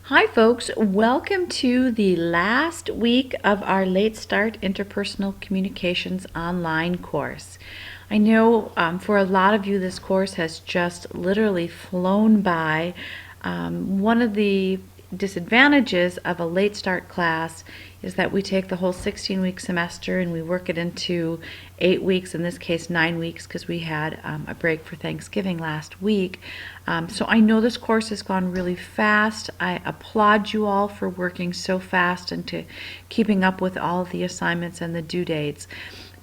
Hi folks, welcome to the last week of our Late Start Interpersonal Communications online course. I know for a lot of you this course has just literally flown by. One of the disadvantages of a late start class is that we take the whole 16-week semester and we work it into 8 weeks, in this case 9 weeks, because we had a break for Thanksgiving last week. So I know this course has gone really fast. I applaud you all for working so fast and to keeping up with all of the assignments and the due dates.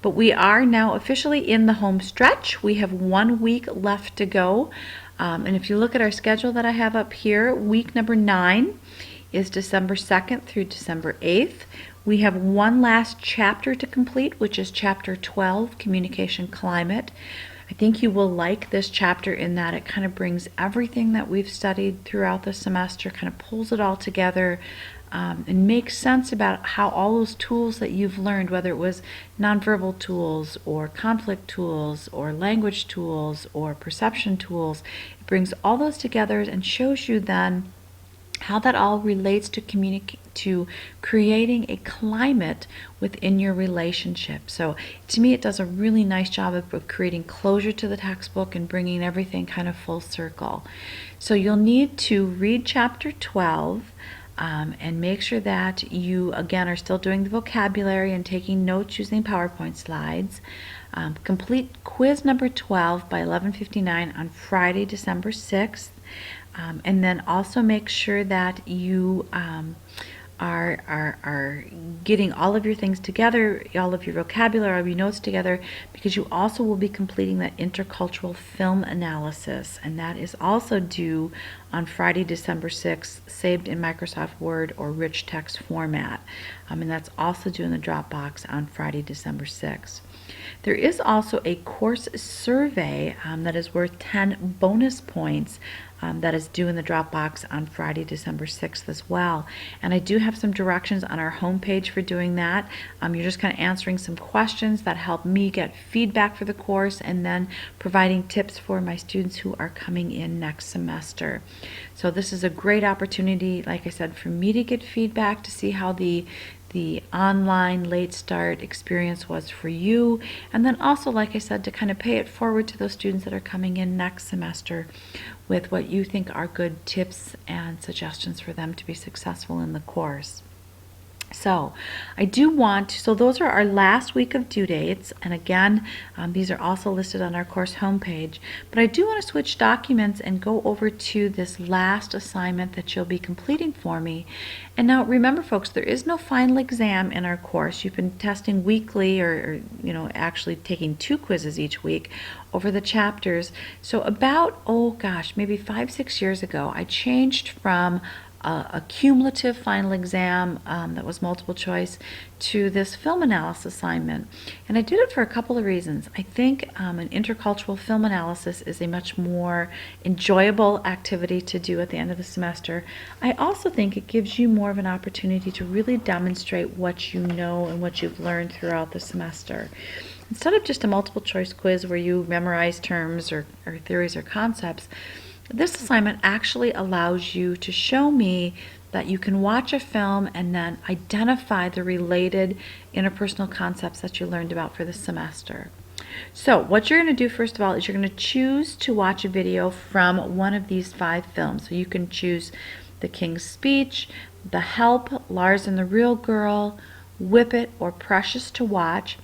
But we are now officially in the home stretch. We have 1 week left to go. And if you look at our schedule that I have up here, week number 9 is December 2nd through December 8th. We have one last chapter to complete, which is chapter 12, Communication Climate. I think you will like this chapter in that it kind of brings everything that we've studied throughout the semester, kind of pulls it all together, and makes sense about how all those tools that you've learned, whether it was nonverbal tools or conflict tools or language tools or perception tools, it brings all those together and shows you then how that all relates to creating a climate within your relationship. So to me it does a really nice job of creating closure to the textbook and bringing everything kind of full circle. So you'll need to read chapter 12 and make sure that you again are still doing the vocabulary and taking notes using PowerPoint slides. Complete quiz number 12 by 11:59 on Friday, December 6th. And then also make sure that you are getting all of your things together, all of your vocabulary, all of your notes together, because you also will be completing that intercultural film analysis, and that is also due on Friday, December 6th, saved in Microsoft Word or rich text format. And that's also due in the Dropbox on Friday, December 6th. There is also a course survey that is worth 10 bonus points that is due in the Dropbox on Friday, December 6th as well. And I do have some directions on our homepage for doing that. You're just kind of answering some questions that help me get feedback for the course and then providing tips for my students who are coming in next semester. So this is a great opportunity, like I said, for me to get feedback to see how the online late start experience was for you, and then also, like I said, to kind of pay it forward to those students that are coming in next semester with what you think are good tips and suggestions for them to be successful in the course. So so those are our last week of due dates, and again, these are also listed on our course homepage, but I do want to switch documents and go over to this last assignment that you'll be completing for me. And now remember folks, there is no final exam in our course. You've been testing weekly or actually taking 2 quizzes each week over the chapters. So about, oh gosh, maybe 5-6 years ago, I changed from a cumulative final exam that was multiple choice to this film analysis assignment. And I did it for a couple of reasons. I think an intercultural film analysis is a much more enjoyable activity to do at the end of the semester. I also think it gives you more of an opportunity to really demonstrate what you know and what you've learned throughout the semester. Instead of just a multiple choice quiz where you memorize terms or theories or concepts, this assignment actually allows you to show me that you can watch a film and then identify the related interpersonal concepts that you learned about for the semester. So what you're going to do first of all is you're going to choose to watch a video from one of these 5 films. So you can choose The King's Speech, The Help, Lars and the Real Girl, Whip It, or Precious to Watch.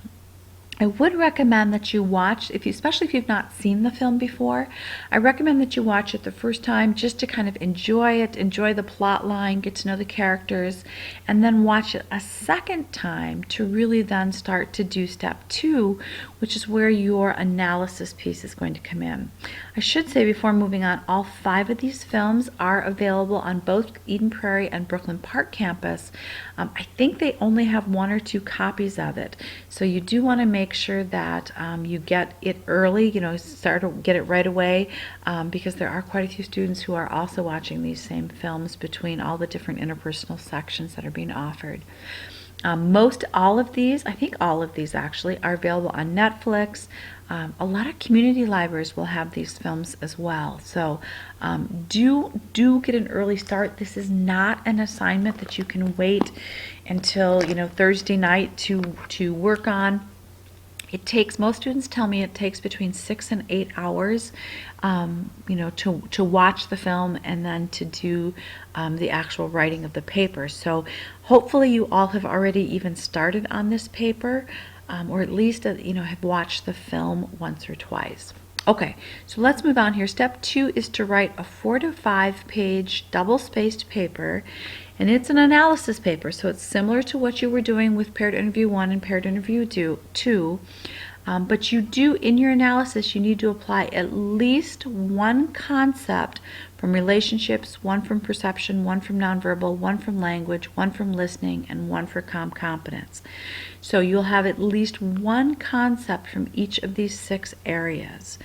I would recommend that you watch, especially if you've not seen the film before, I recommend that you watch it the first time just to kind of enjoy it, enjoy the plot line, get to know the characters, and then watch it a second time to really then start to do step 2, which is where your analysis piece is going to come in. I should say before moving on, all 5 of these films are available on both Eden Prairie and Brooklyn Park campus. I think they only have 1 or 2 copies of it, so you do want to make sure that you get it early, start to get it right away, because there are quite a few students who are also watching these same films between all the different interpersonal sections that are being offered. Most all of these, I think all of these actually, are available on Netflix. A lot of community libraries will have these films as well. So do get an early start. This is not an assignment that you can wait until Thursday night to work on. It takes, most students tell me it takes between 6 and 8 hours, to watch the film and then to do the actual writing of the paper. So hopefully you all have already even started on this paper, or at least have watched the film once or twice. Okay, so let's move on here. Step 2 is to write a 4 to 5 page double-spaced paper, and it's an analysis paper, so it's similar to what you were doing with paired interview 1 and paired interview 2. But you do, in your analysis, you need to apply at least one concept from relationships, one from perception, one from nonverbal, one from language, one from listening, and one for competence. So you'll have at least one concept from each of these 6 areas.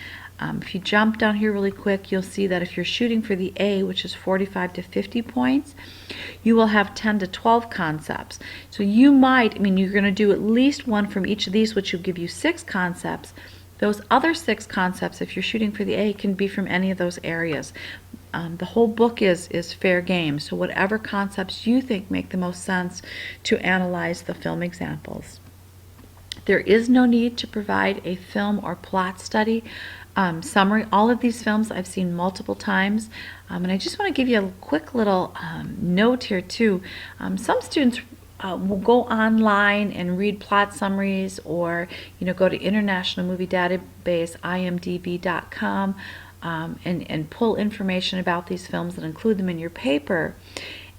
If you jump down here really quick, you'll see that if you're shooting for the A, which is 45 to 50 points, you will have 10 to 12 concepts. So you might, you're going to do at least one from each of these, which will give you 6 concepts. Those other 6 concepts, if you're shooting for the A, can be from any of those areas. The whole book is fair game, so whatever concepts you think make the most sense to analyze the film examples. There is no need to provide a film or plot study summary. All of these films I've seen multiple times, and I just want to give you a quick little note here too. Some students will go online and read plot summaries, or go to International Movie Database, imdb.com, and pull information about these films and include them in your paper.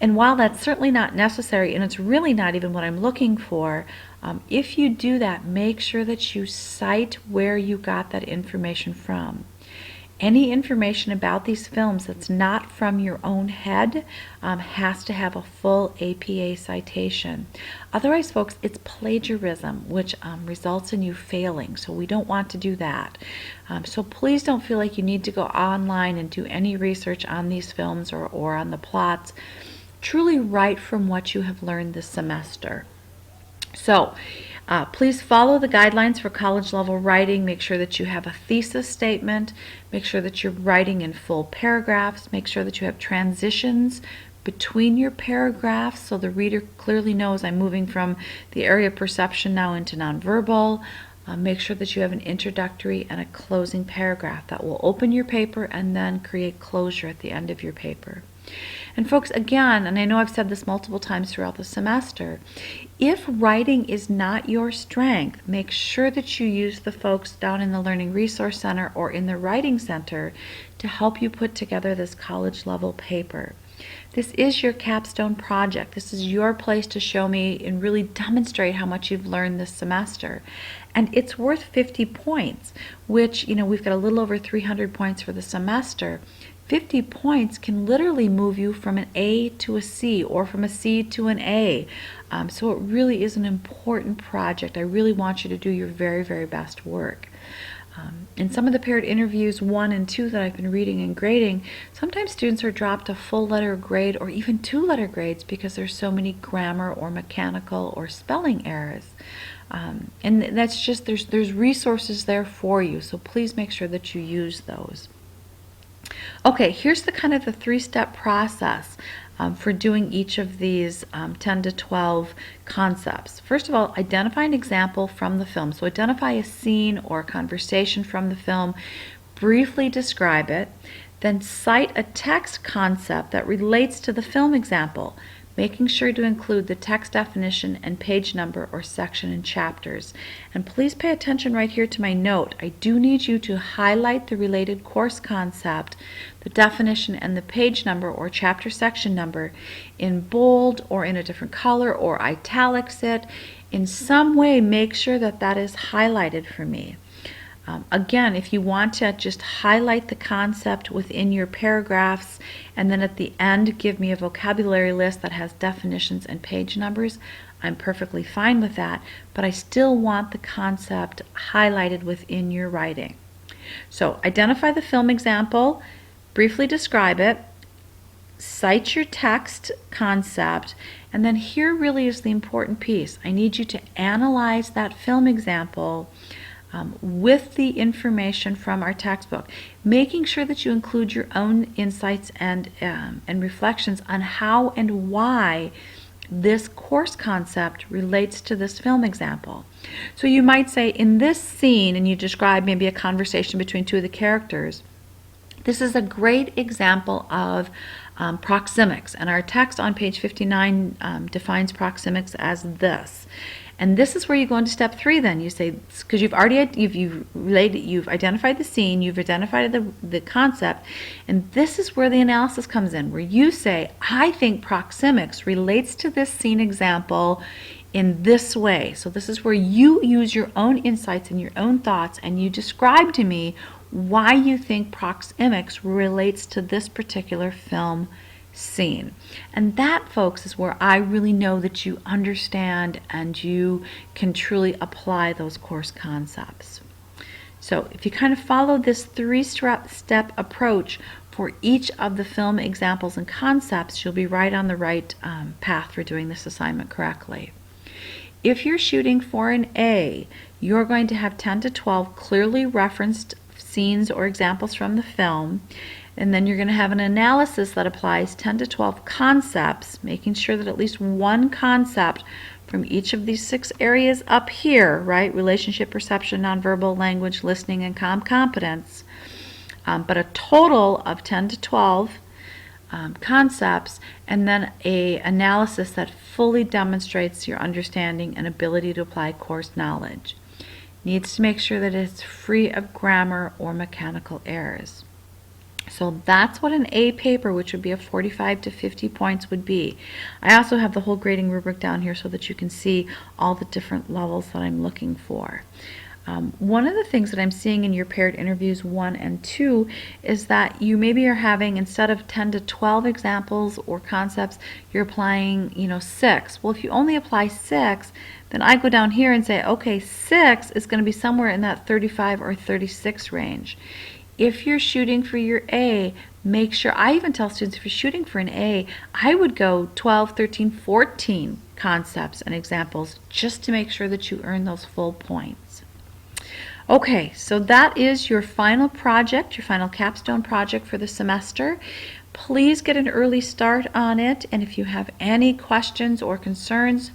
And while that's certainly not necessary, and it's really not even what I'm looking for, if you do that, make sure that you cite where you got that information from. Any information about these films that's not from your own head has to have a full APA citation. Otherwise, folks, it's plagiarism, which results in you failing, so we don't want to do that. So please don't feel like you need to go online and do any research on these films or on the plots. Truly write from what you have learned this semester. So please follow the guidelines for college level writing. Make sure that you have a thesis statement. Make sure that you're writing in full paragraphs. Make sure that you have transitions between your paragraphs so the reader clearly knows I'm moving from the area of perception now into nonverbal. Make sure that you have an introductory and a closing paragraph that will open your paper and then create closure at the end of your paper. And folks, again, and I know I've said this multiple times throughout the semester, if writing is not your strength, make sure that you use the folks down in the Learning Resource Center or in the Writing Center to help you put together this college level paper. This is your capstone project. This is your place to show me and really demonstrate how much you've learned this semester. And it's worth 50 points, which, we've got a little over 300 points for the semester. 50 points can literally move you from an A to a C or from a C to an A. So it really is an important project. I really want you to do your very, very best work. In some of the paired interviews 1 and 2 that I've been reading and grading, sometimes students are dropped a full letter grade or even 2-letter grades because there's so many grammar or mechanical or spelling errors. And that's just, there's resources there for you, so please make sure that you use those. Okay, here's the kind of the 3-step process for doing each of these 10 to 12 concepts. First of all, identify an example from the film. So identify a scene or a conversation from the film, briefly describe it, then cite a text concept that relates to the film example, making sure to include the text definition and page number or section and chapters. And please pay attention right here to my note. I do need you to highlight the related course concept, the definition, and the page number or chapter section number in bold or in a different color or italics it. In some way, make sure that that is highlighted for me. Again, if you want to just highlight the concept within your paragraphs and then at the end give me a vocabulary list that has definitions and page numbers, I'm perfectly fine with that, but I still want the concept highlighted within your writing. So identify the film example, briefly describe it, cite your text concept, and then here really is the important piece. I need you to analyze that film example with the information from our textbook, making sure that you include your own insights and reflections on how and why this course concept relates to this film example. So you might say, in this scene, and you describe maybe a conversation between two of the characters, this is a great example of proxemics, and our text on page 59 defines proxemics as this. And this is where you go into step 3 then. You say, because you've identified the scene, you've identified the concept, and this is where the analysis comes in, where you say, I think proxemics relates to this scene example in this way. So this is where you use your own insights and your own thoughts, and you describe to me why you think proxemics relates to this particular film scene. And that, folks, is where I really know that you understand and you can truly apply those course concepts. So if you kind of follow this 3-step approach for each of the film examples and concepts, you'll be right on the right path for doing this assignment correctly. If you're shooting for an A, you're going to have 10 to 12 clearly referenced scenes or examples from the film, and then you're going to have an analysis that applies 10 to 12 concepts, making sure that at least one concept from each of these 6 areas up here, right, relationship, perception, nonverbal, language, listening, and competence, but a total of 10 to 12 concepts, and then a analysis that fully demonstrates your understanding and ability to apply course knowledge. Needs to make sure that it's free of grammar or mechanical errors. So that's what an A paper, which would be a 45 to 50 points, would be. I also have the whole grading rubric down here so that you can see all the different levels that I'm looking for. One of the things that I'm seeing in your paired interviews 1 and 2 is that you maybe are having, instead of 10 to 12 examples or concepts, you're applying 6. Well, if you only apply 6, then I go down here and say, okay, 6 is going to be somewhere in that 35 or 36 range. If you're shooting for your A, make sure, I even tell students, if you're shooting for an A, I would go 12, 13, 14 concepts and examples just to make sure that you earn those full points. Okay, so that is your final project, your final capstone project for the semester. Please get an early start on it, and if you have any questions or concerns,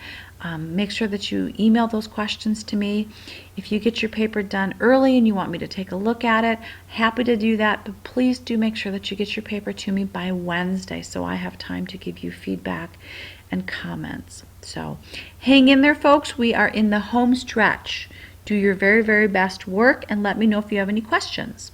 make sure that you email those questions to me. If you get your paper done early and you want me to take a look at it, happy to do that, but please do make sure that you get your paper to me by Wednesday so I have time to give you feedback and comments. So hang in there, folks. We are in the home stretch. Do your very, very best work and let me know if you have any questions.